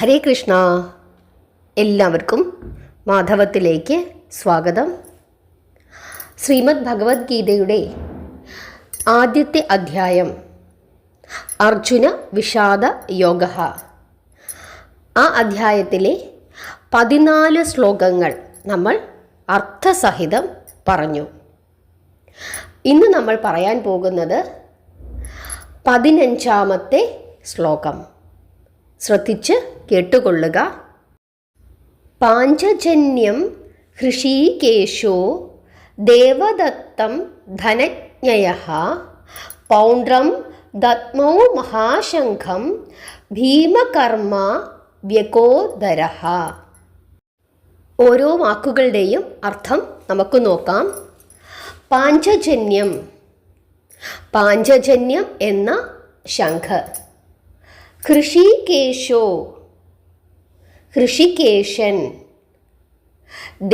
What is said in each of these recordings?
ഹരേ കൃഷ്ണ. എല്ലാവർക്കും മാധവത്തിലേക്ക് സ്വാഗതം. ശ്രീമദ് ഭഗവത്ഗീതയുടെ ആദ്യത്തെ അധ്യായം അർജുന വിഷാദ യോഗ. ആ അധ്യായത്തിലെ 14 ശ്ലോകങ്ങൾ നമ്മൾ അർത്ഥസഹിതം പറഞ്ഞു. ഇന്ന് നമ്മൾ പറയാൻ പോകുന്നത് 15ാമത്തെ ശ്ലോകം. ശ്രദ്ധിച്ച് കേട്ടുകൊള്ളുക. പാഞ്ചജന്യം ഹൃഷീകേശോ ദേവദത്തം ധനഞ്ജയഃ പൗണ്ഡ്രം ദത്മൗ മഹാശംഖം ഭീമകർമ്മ വ്യകോദരഃ. ഓരോ വാക്കുകളുടെയും അർത്ഥം നമുക്ക് നോക്കാം. പാഞ്ചജന്യം, പാഞ്ചജന്യം എന്ന ശംഖ്. ഹൃഷീകേശോ, ഹൃഷികേശൻ.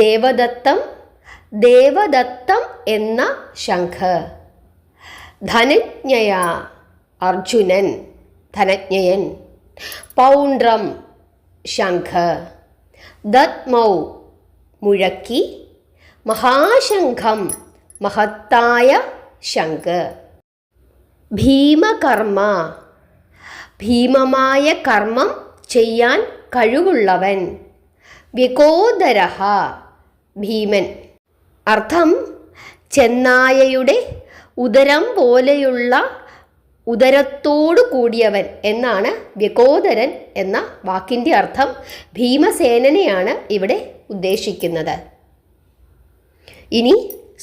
ദേവദത്തം, ദേവദത്തം എന്ന ശംഖ്. ധനഞ്ജയ, അർജുനൻ, ധനഞ്ജയൻ. പൗണ്ഡ്രം, ശംഖ്. ദത്മൗ, മുഴക്കി. മഹാശംഖം, മഹത്തായ ശംഖ്. ഭീമകർമ്മ, ഭീമമായ കർമ്മം ചെയ്യാൻ കഴിവുള്ളവൻ. വ്യകോദരഃ, ഭീമൻ. അർത്ഥം, ചെന്നായയുടെ ഉദരം പോലെയുള്ള ഉദരത്തോടു കൂടിയവൻ എന്നാണ് വ്യകോദരൻ എന്ന വാക്കിൻ്റെ അർത്ഥം. ഭീമസേനനെയാണ് ഇവിടെ ഉദ്ദേശിക്കുന്നത്. ഇനി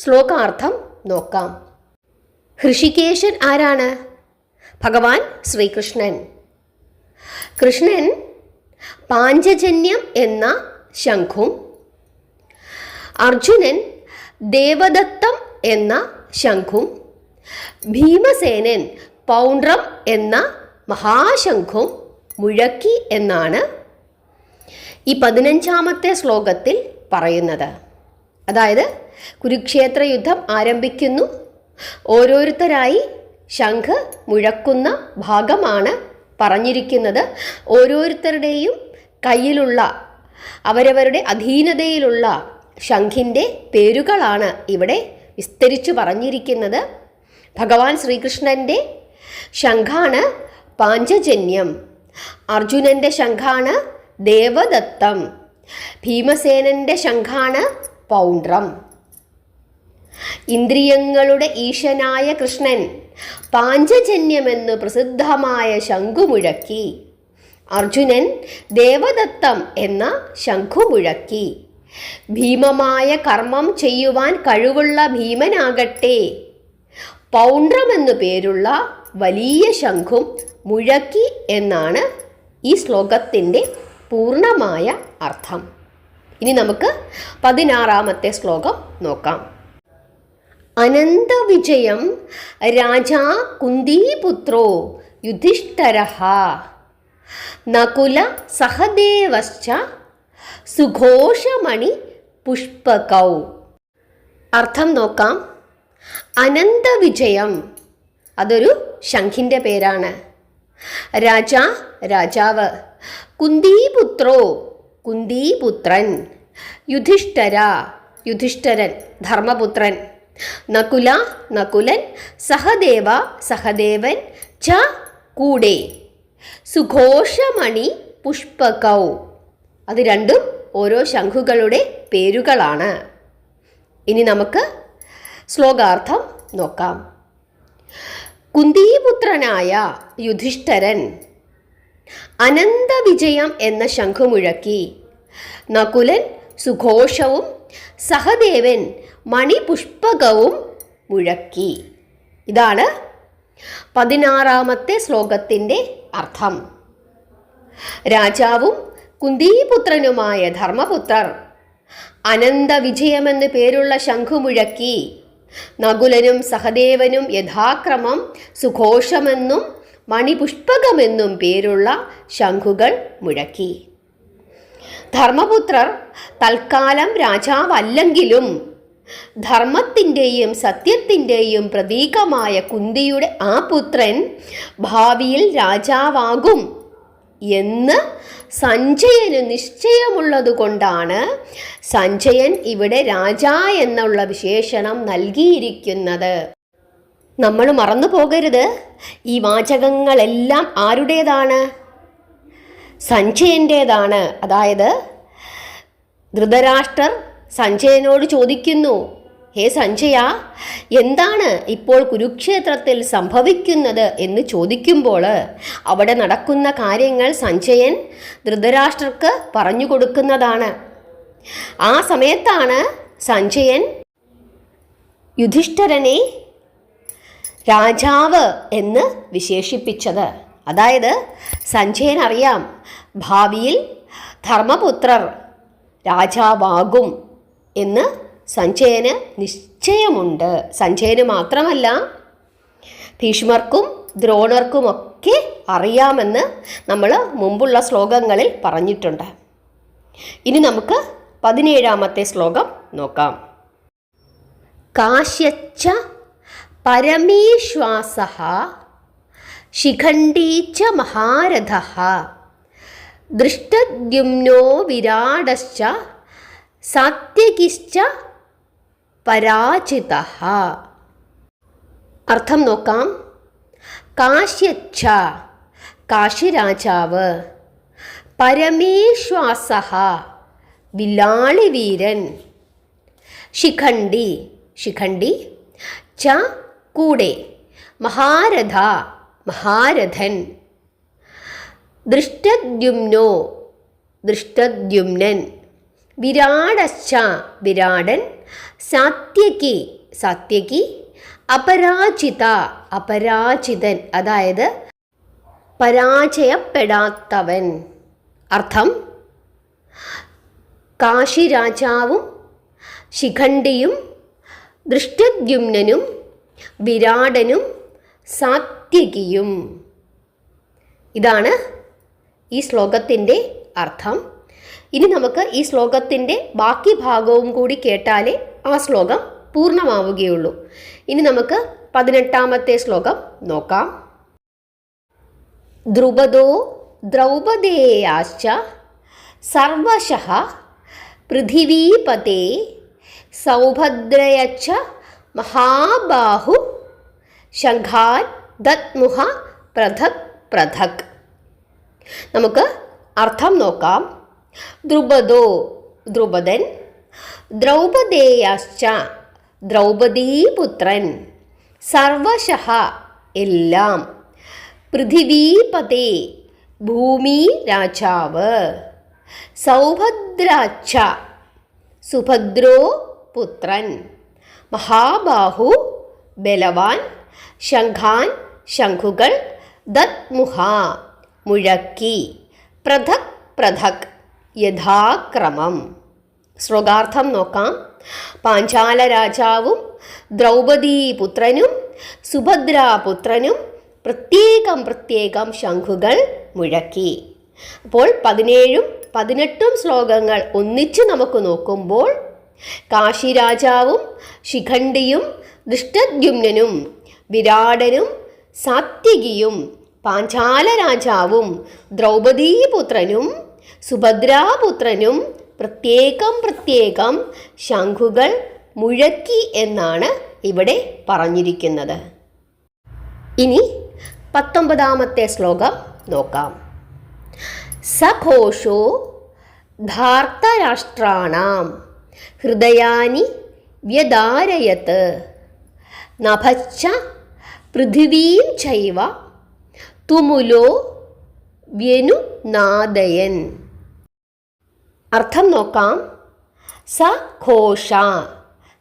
ശ്ലോകാർത്ഥം നോക്കാം. ഹൃഷികേശൻ ആരാണ്? ഭഗവാൻ ശ്രീകൃഷ്ണൻ. കൃഷ്ണൻ പാഞ്ചജന്യം എന്ന ശംഖും അർജുനൻ ദേവദത്തം എന്ന ശംഖും ഭീമസേനൻ പൗണ്ഡ്രം എന്ന മഹാശംഖും മുഴക്കി എന്നാണ് ഈ 15ാമത്തെ ശ്ലോകത്തിൽ പറയുന്നത്. അതായത് കുരുക്ഷേത്ര യുദ്ധം ആരംഭിക്കുന്നു. ഓരോരുത്തരായി ശംഖ് മുഴക്കുന്ന ഭാഗമാണ് പറഞ്ഞിരിക്കുന്നത്. ഓരോരുത്തരുടെയും കയ്യിലുള്ള അവരവരുടെ അധീനതയിലുള്ള ശംഖിൻ്റെ പേരുകളാണ് ഇവിടെ വിസ്തരിച്ചു പറഞ്ഞിരിക്കുന്നത്. ഭഗവാൻ ശ്രീകൃഷ്ണൻ്റെ ശംഖാണ് പാഞ്ചജന്യം, അർജുനൻ്റെ ശംഖാണ് ദേവദത്തം, ഭീമസേനൻ്റെ ശംഖാണ് പൗണ്ഡ്രം. ഇന്ദ്രിയങ്ങളുടെ ഈശനായ കൃഷ്ണൻ പാഞ്ചജന്യമെന്ന് പ്രസിദ്ധമായ ശംഖുമുഴക്കി. അർജുനൻ ദേവദത്തം എന്ന ശംഖുമുഴക്കി. ഭീമമായ കർമ്മം ചെയ്യുവാൻ കഴിവുള്ള ഭീമനാകട്ടെ പൗണ്ഡ്രം എന്നു പേരുള്ള വലിയ ശംഖും മുഴക്കി എന്നാണ് ഈ ശ്ലോകത്തിൻ്റെ പൂർണ്ണമായ അർത്ഥം. ഇനി നമുക്ക് 16ാമത്തെ ശ്ലോകം നോക്കാം. അനന്തവിജയം രാജാ കുന്തിപുത്രോ യുധിഷ്ഠിരഃ നകുല സഹദേവശ്ച സുഘോഷമണി പുഷ്പകൗ. അർത്ഥം നോക്കാം. അനന്തവിജയം, അതൊരു ശംഖിൻ്റെ പേരാണ്. രാജാ, രാജാവ്. കുന്തിപുത്രോ, കുന്തിപുത്രൻ. യുധിഷ്ഠിര, യുധിഷ്ഠിരൻ, ധർമ്മപുത്രൻ. നകുല, നകുലൻ. സഹദേവ, സഹദേവൻ. ച, കൂടെ. സുഘോഷമണി പുഷ്പകൗ, അത് രണ്ടും ഓരോ ശംഖുകളുടെ പേരുകളാണ്. ഇനി നമുക്ക് ശ്ലോകാർത്ഥം നോക്കാം. കുന്തിപുത്രനായ യുധിഷ്ഠിരൻ അനന്തവിജയം എന്ന ശംഖുമുഴക്കി. നകുലൻ സുഘോഷവും സഹദേവൻ മണിപുഷ്പകവും മുഴക്കി. ഇതാണ് 16ാമത്തെ ശ്ലോകത്തിൻ്റെ അർത്ഥം. രാജാവും കുന്തിപുത്രനുമായ ധർമ്മപുത്രർ അനന്തവിജയമെന്ന് പേരുള്ള ശംഖുമുഴക്കി. നകുലനും സഹദേവനും യഥാക്രമം സുഘോഷമെന്നും മണിപുഷ്പകമെന്നും പേരുള്ള ശംഖുകൾ മുഴക്കി. ധർമ്മപുത്രർ തൽക്കാലം രാജാവല്ലെങ്കിലും ധർമ്മത്തിൻ്റെയും സത്യത്തിൻ്റെയും പ്രതീകമായ കുന്തിയുടെ ആ പുത്രൻ ഭാവിയിൽ രാജാവാകും എന്ന് സഞ്ജയന് നിശ്ചയമുള്ളത് കൊണ്ടാണ് സഞ്ജയൻ ഇവിടെ രാജ എന്നുള്ള വിശേഷണം നൽകിയിരിക്കുന്നത്. നമ്മൾ മറന്നു പോകരുത്, ഈ വാചകങ്ങളെല്ലാം ആരുടേതാണ്? സഞ്ജയൻ്റേതാണ്. അതായത് ധൃതരാഷ്ട്രർ സഞ്ജയനോട് ചോദിക്കുന്നു, ഹേ സഞ്ജയ, എന്താണ് ഇപ്പോൾ കുരുക്ഷേത്രത്തിൽ സംഭവിക്കുന്നത് എന്ന് ചോദിക്കുമ്പോൾ അവിടെ നടക്കുന്ന കാര്യങ്ങൾ സഞ്ജയൻ ധൃതരാഷ്ട്രർക്ക് പറഞ്ഞു കൊടുക്കുന്നതാണ്. ആ സമയത്താണ് സഞ്ജയൻ യുധിഷ്ഠിരനെ രാജാവ് എന്ന് വിശേഷിപ്പിച്ചത്. അതായത് സഞ്ജയൻ അറിയാം, ഭാവിയിൽ ധർമ്മപുത്രർ രാജാവാകും എന്ന് സഞ്ജയന് നിശ്ചയമുണ്ട്. സഞ്ജയന് മാത്രമല്ല, ഭീഷ്മർക്കും ദ്രോണർക്കുമൊക്കെ അറിയാമെന്ന് നമ്മൾ മുമ്പുള്ള ശ്ലോകങ്ങളിൽ പറഞ്ഞിട്ടുണ്ട്. ഇനി നമുക്ക് 17ാമത്തെ ശ്ലോകം നോക്കാം. കാശ്യച്ച പരമേശ്വാസഃ ശിഖണ്ഡീ ച മഹാരഥഃ ദൃഷ്ടദ്യുമ്നോ വിരാടശ്ച സാത്യകിശ്ച പരാജിതഃ. അർത്ഥം നോക്കാം. കാശ്യച്ഛ കാശിരാജാവ്, പരമേശ്വാസഃ വില്ലാളി വീരൻ, ശിഖണ്ഡി ശിഖണ്ഡി, ച കൂടെ, മഹാരഥ മഹാരഥൻ, ദൃഷ്ടദ്യുമ്നോ ദൃഷ്ടദ്യുമ്നൻ, വിരാടശ്ച വിരാടൻ, സാത്യകി സാത്യകി, അപരാജിത അപരാജിതൻ, അതായത് പരാജയപ്പെടാത്തവൻ. അർത്ഥം, കാശിരാജാവും ശിഖണ്ഡിയും ദൃഷ്ടദ്യുമ്നനും വിരാടനും സാത്യകിയും. ഇതാണ് ഈ ശ്ലോകത്തിൻ്റെ അർത്ഥം. ഇനി നമുക്ക് ഈ ശ്ലോകത്തിൻ്റെ ബാക്കി ഭാഗവും കൂടി കേട്ടാലേ ആ ശ്ലോകം പൂർണ്ണമാവുകയുള്ളൂ. ഇനി നമുക്ക് 18ാമത്തെ ശ്ലോകം നോക്കാം. ദ്രുപദോ ദ്രൗപദേയാശ്ച സർവശഃ പൃഥിവീപതേ സൗഭദ്രയച്ച മഹാബാഹു ശംഖാൻ ദത്മുഹ പൃഥക് പൃഥക്. നമുക്ക് അർത്ഥം നോക്കാം. ദ്രുപദോ ദ്രുപദൻ, ദ്രൗപദേയാശ്ച ദ്രൗപദീപുത്രൻ, സർവശഃ എല്ലാം, പൃഥിവീപതേ ഭൂമി രാജാവ്, സൗഭദ്രാച്ച സുഭദ്രോ പുത്രൻ, മഹാബാഹു ബലവാൻ, ശംഖാൻ ശംഖുകൾ, ദത്മുഹ മുഴക്കി, പൃഥക് പൃഥക് യഥാക്രമം. ശ്ലോകാർത്ഥം നോക്കാം. പാഞ്ചാല രാജാവും ദ്രൗപദീപുത്രനും സുഭദ്രാപുത്രനും പ്രത്യേകം പ്രത്യേകം ശംഖുകൾ മുഴക്കി. അപ്പോൾ 17ഉം 18ഉം ശ്ലോകങ്ങൾ ഒന്നിച്ച് നമുക്ക് നോക്കുമ്പോൾ കാശിരാജാവും ശിഖണ്ഡിയും ദൃഷ്ടദ്യുമ്നനും വിരാടനും സാത്യകിയും പാഞ്ചാല രാജാവും ദ്രൗപദീപുത്രനും സുഭദ്രാപുത്രനും പ്രത്യേകം പ്രത്യേകം ശംഖുകൾ മുഴക്കി എന്നാണ് ഇവിടെ പറഞ്ഞിരിക്കുന്നത്. ഇനി 19ാമത്തെ ശ്ലോകം നോക്കാം. സഘോഷോ ധാർത്തരാഷ്ട്രാണാം ഹൃദയാനി വ്യദാരയത് നഭശ്ച പൃഥിവീം ചൈവ തുമുലോ വ്യനുനാദയൻ. അർത്ഥം നോക്കാം. സ ഘോഷ,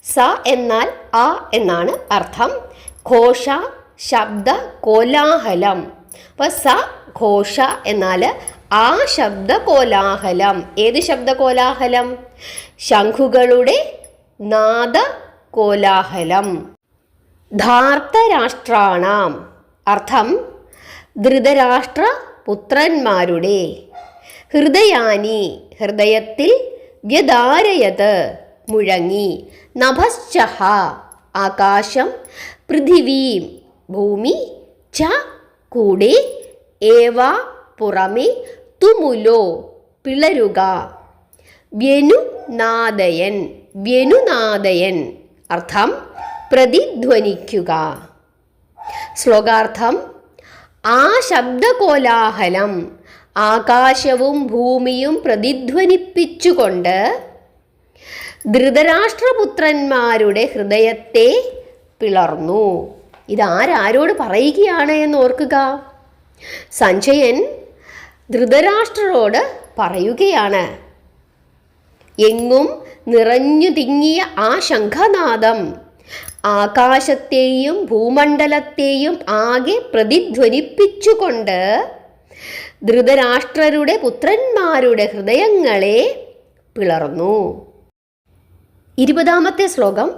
സ എന്നാൽ ആ എന്നാണ് അർത്ഥം. ഘോഷ ശബ്ദ കോലാഹലം. അപ്പോൾ സ ഘോഷ എന്നാൽ ആ ശബ്ദ കോലാഹലം. ഏത് ശബ്ദ കോലാഹലം? ശംഖുകളുടെ നാദ കോലാഹലം. ധാർത്തരാഷ്ട്രാണാം അർത്ഥം ധൃതരാഷ്ട്ര പുത്രന്മാരുടെ, ഹൃദയാനി ഹൃദയത്തിൽ, വ്യദാരയത് മുഴങ്ങി, നഭശ്ചഹ ആകാശം, പൃഥിവീം ഭൂമി, ച കൂടെ, ഏവ പുറമെ, തുമുലോ പിളരുക. വ്യനുനാദയൻ, വ്യനുനാദയൻ അർത്ഥം പ്രതിധ്വനിക്കുക. ശ്ലോകാർത്ഥം: ആ ശബ്ദകോലാഹലം ആകാശവും ഭൂമിയും പ്രതിധ്വനിപ്പിച്ചുകൊണ്ട് ധൃതരാഷ്ട്രപുത്രന്മാരുടെ ഹൃദയത്തെ പിളർന്നു. ഇതാരോട് പറയുകയാണ് എന്ന് ഓർക്കുക. സഞ്ജയൻ ധൃതരാഷ്ട്രരോട് പറയുകയാണ്. എങ്ങും നിറഞ്ഞു തിങ്ങിയ ആ ശംഖനാദം ആകാശത്തെയും ഭൂമണ്ഡലത്തെയും ആകെ പ്രതിധ്വനിപ്പിച്ചുകൊണ്ട് ധൃതരാഷ്ട്രരുടെ പുത്രന്മാരുടെ ഹൃദയങ്ങളെ പിളർന്നു. 20ാമത്തെ ശ്ലോകം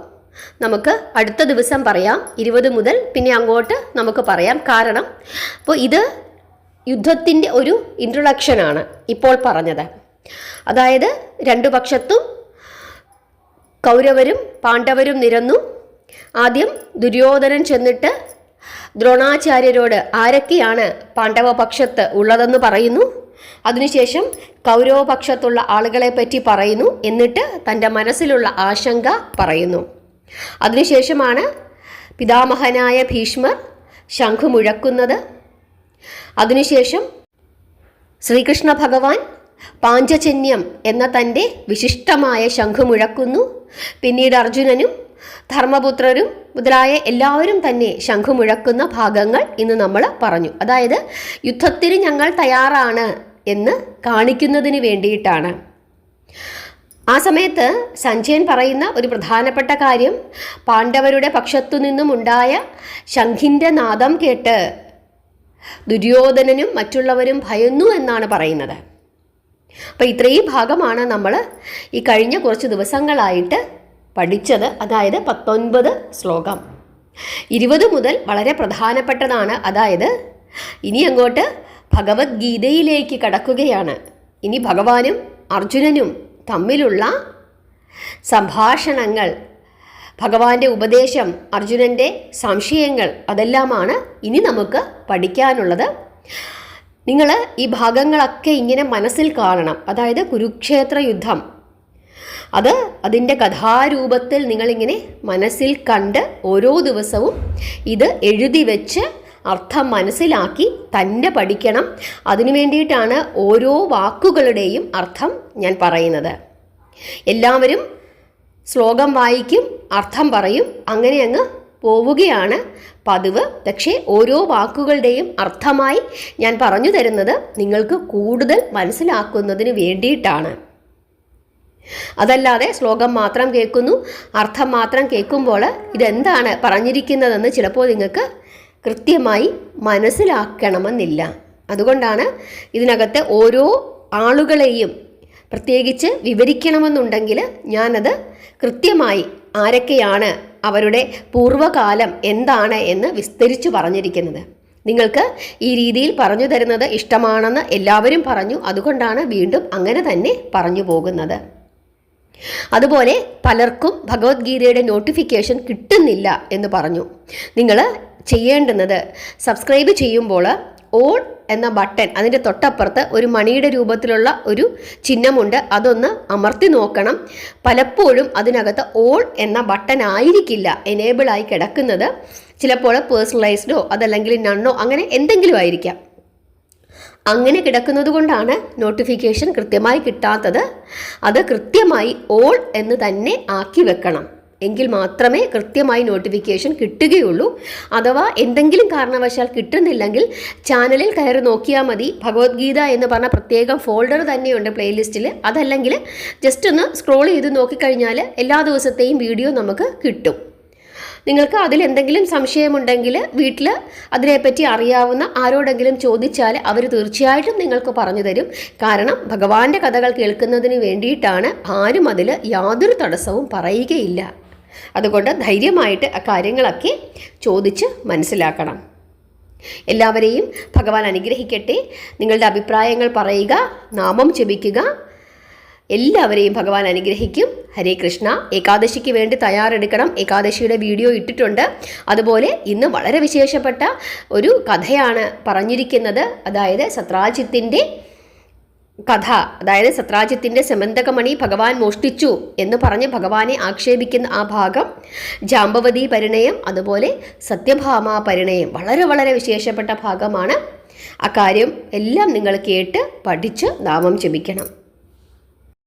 നമുക്ക് അടുത്ത ദിവസം പറയാം. 20 മുതൽ പിന്നെ അങ്ങോട്ട് നമുക്ക് പറയാം. കാരണം അപ്പോൾ ഇത് യുദ്ധത്തിൻ്റെ ഒരു ഇൻട്രൊഡക്ഷനാണ് ഇപ്പോൾ പറഞ്ഞത്. അതായത് രണ്ടു പക്ഷത്തും കൗരവരും പാണ്ഡവരും നിരന്നു. ആദ്യം ദുര്യോധനൻ ചെന്നിട്ട് ദ്രോണാചാര്യരോട് ആരൊക്കെയാണ് പാണ്ഡവപക്ഷത്ത് ഉള്ളതെന്ന് പറയുന്നു. അതിനുശേഷം കൗരവപക്ഷത്തുള്ള ആളുകളെ പറ്റി പറയുന്നു. എന്നിട്ട് തൻ്റെ മനസ്സിലുള്ള ആശങ്ക പറയുന്നു. അതിനുശേഷമാണ് പിതാമഹനായ ഭീഷ്മർ ശംഖു മുഴക്കുന്നത്. അതിനുശേഷം ശ്രീകൃഷ്ണ ഭഗവാൻ പാഞ്ചജന്യം എന്ന തൻ്റെ വിശിഷ്ടമായ ശംഖു മുഴക്കുന്നു. പിന്നീട് അർജുനനും ധർമ്മപുത്രരും മുതലായ എല്ലാവരും തന്നെ ശംഖു മുഴക്കുന്ന ഭാഗങ്ങൾ ഇന്ന് നമ്മൾ പറഞ്ഞു. അതായത് യുദ്ധത്തിന് ഞങ്ങൾ തയ്യാറാണ് എന്ന് കാണിക്കുന്നതിന് വേണ്ടിയിട്ടാണ്. ആ സമയത്ത് സഞ്ജയൻ പറയുന്ന ഒരു പ്രധാനപ്പെട്ട കാര്യം, പാണ്ഡവരുടെ പക്ഷത്തു നിന്നും ഉണ്ടായ ശംഖിൻ്റെ നാദം കേട്ട് ദുര്യോധനനും മറ്റുള്ളവരും ഭയന്നു എന്നാണ് പറയുന്നത്. അപ്പോൾ ഇത്രയും ഭാഗമാണ് നമ്മൾ ഈ കഴിഞ്ഞ കുറച്ച് ദിവസങ്ങളായിട്ട് പഠിച്ചത്. അതായത് 19 ശ്ലോകം. 20 മുതൽ വളരെ പ്രധാനപ്പെട്ടതാണ്. അതായത് ഇനി അങ്ങോട്ട് ഭഗവത്ഗീതയിലേക്ക് കടക്കുകയാണ്. ഇനി ഭഗവാനും അർജുനനും തമ്മിലുള്ള സംഭാഷണങ്ങൾ, ഭഗവാന്റെ ഉപദേശം, അർജുനൻ്റെ സംശയങ്ങൾ, അതെല്ലാമാണ് ഇനി നമുക്ക് പഠിക്കാനുള്ളത്. നിങ്ങൾ ഈ ഭാഗങ്ങളൊക്കെ ഇങ്ങനെ മനസ്സിൽ കാണണം. അതായത് കുരുക്ഷേത്ര യുദ്ധം, അതിൻ്റെ കഥാരൂപത്തിൽ നിങ്ങളിങ്ങനെ മനസ്സിൽ കണ്ട് ഓരോ ദിവസവും ഇത് എഴുതി വെച്ച് അർത്ഥം മനസ്സിലാക്കി തന്നെ പഠിക്കണം. അതിനു വേണ്ടിയിട്ടാണ് ഓരോ വാക്കുകളുടെയും അർത്ഥം ഞാൻ പറയുന്നത്. എല്ലാവരും ശ്ലോകം വായിക്കും, അർത്ഥം പറയും, അങ്ങനെ അങ്ങ് പോവുകയാണ് പതിവ്. പക്ഷേ ഓരോ വാക്കുകളുടെയും അർത്ഥമായി ഞാൻ പറഞ്ഞു തരുന്നത് നിങ്ങൾക്ക് കൂടുതൽ മനസ്സിലാക്കുന്നതിന് വേണ്ടിയിട്ടാണ്. അതല്ലാതെ ശ്ലോകം മാത്രം കേൾക്കുന്നു, അർത്ഥം മാത്രം കേൾക്കുമ്പോൾ ഇതെന്താണ് പറഞ്ഞിരിക്കുന്നതെന്ന് ചിലപ്പോൾ നിങ്ങൾക്ക് കൃത്യമായി മനസ്സിലാക്കണമെന്നില്ല. അതുകൊണ്ടാണ് ഇതിനകത്തെ ഓരോ ആളുകളെയും പ്രത്യേകിച്ച് വിവരിക്കണമെന്നുണ്ടെങ്കിൽ ഞാനത് കൃത്യമായി ആരൊക്കെയാണ്, അവരുടെ പൂർവ്വകാലം എന്താണ് എന്ന് വിസ്തരിച്ചു പറഞ്ഞിരിക്കുന്നത്. നിങ്ങൾക്ക് ഈ രീതിയിൽ പറഞ്ഞു തരുന്നത് ഇഷ്ടമാണെന്ന് എല്ലാവരും പറഞ്ഞു. അതുകൊണ്ടാണ് വീണ്ടും അങ്ങനെ തന്നെ പറഞ്ഞു പോകുന്നത്. അതുപോലെ പലർക്കും ഭഗവത്ഗീതയുടെ നോട്ടിഫിക്കേഷൻ കിട്ടുന്നില്ല എന്ന് പറഞ്ഞു. നിങ്ങൾ ചെയ്യേണ്ടുന്നത്, സബ്സ്ക്രൈബ് ചെയ്യുമ്പോൾ ഓൾ എന്ന ബട്ടൺ, അതിൻ്റെ തൊട്ടപ്പുറത്ത് ഒരു മണിയുടെ രൂപത്തിലുള്ള ഒരു ചിഹ്നമുണ്ട്, അതൊന്ന് അമർത്തി നോക്കണം. പലപ്പോഴും അതിനകത്ത് ഓൾ എന്ന ബട്ടൺ ആയിരിക്കില്ല എനേബിൾ ആയി കിടക്കുന്നത്. ചിലപ്പോൾ പേഴ്സണലൈസ്ഡോ അതല്ലെങ്കിൽ നണ്ണോ അങ്ങനെ എന്തെങ്കിലും ആയിരിക്കാം. അങ്ങനെ കിടക്കുന്നത് കൊണ്ടാണ് നോട്ടിഫിക്കേഷൻ കൃത്യമായി കിട്ടാത്തത്. അത് കൃത്യമായി ഓൾ എന്ന് തന്നെ ആക്കി വെക്കണം. എങ്കിൽ മാത്രമേ കൃത്യമായി നോട്ടിഫിക്കേഷൻ കിട്ടുകയുള്ളൂ. അഥവാ എന്തെങ്കിലും കാരണവശാൽ കിട്ടുന്നില്ലെങ്കിൽ ചാനലിൽ കയറി നോക്കിയാൽ മതി. ഭഗവത്ഗീത എന്ന് പറഞ്ഞ പ്രത്യേകം ഫോൾഡർ തന്നെയുണ്ട് പ്ലേലിസ്റ്റിൽ. അതല്ലെങ്കിൽ ജസ്റ്റ് ഒന്ന് സ്ക്രോൾ ചെയ്ത് നോക്കിക്കഴിഞ്ഞാൽ എല്ലാ ദിവസത്തെയും വീഡിയോ നമുക്ക് കിട്ടും. നിങ്ങൾക്ക് അതിലെന്തെങ്കിലും സംശയമുണ്ടെങ്കിൽ വീട്ടിൽ അതിനെപ്പറ്റി അറിയാവുന്ന ആരോടെങ്കിലും ചോദിച്ചാൽ അവർ തീർച്ചയായിട്ടും നിങ്ങൾക്ക് പറഞ്ഞു തരും. കാരണം ഭഗവാന്റെ കഥകൾ കേൾക്കുന്നതിന് വേണ്ടിയിട്ടാണ്. ആരും അതിൽ യാതൊരു തടസ്സവും പറയുകയില്ല. അതുകൊണ്ട് ധൈര്യമായിട്ട് ആ കാര്യങ്ങളൊക്കെ ചോദിച്ച് മനസ്സിലാക്കണം. എല്ലാവരെയും ഭഗവാൻ അനുഗ്രഹിക്കട്ടെ. നിങ്ങളുടെ അഭിപ്രായങ്ങൾ പറയുക, നാമം ജപിക്കുക. എല്ലാവരെയും ഭഗവാൻ അനുഗ്രഹിക്കും. ഹരേ കൃഷ്ണ. ഏകാദശിക്ക് വേണ്ടി തയ്യാറെടുക്കണം. ഏകാദശിയുടെ വീഡിയോ ഇട്ടിട്ടുണ്ട്. അതുപോലെ ഇന്ന് വളരെ വിശേഷപ്പെട്ട ഒരു കഥയാണ് പറഞ്ഞിരിക്കുന്നത്. അതായത് സത്രാജിത്തിൻ്റെ കഥ, അതായത് സത്രാജിത്തിൻ്റെ സെമന്തകമണി ഭഗവാൻ മോഷ്ടിച്ചു എന്ന് പറഞ്ഞ് ഭഗവാനെ ആക്ഷേപിക്കുന്ന ആ ഭാഗം, ജാമ്പവതി പരിണയം, അതുപോലെ സത്യഭാമ പരിണയം വളരെ വളരെ വിശേഷപ്പെട്ട ഭാഗമാണ്. അക്കാര്യം എല്ലാം നിങ്ങൾ കേട്ട് പഠിച്ച് നാമം ജപിക്കണം.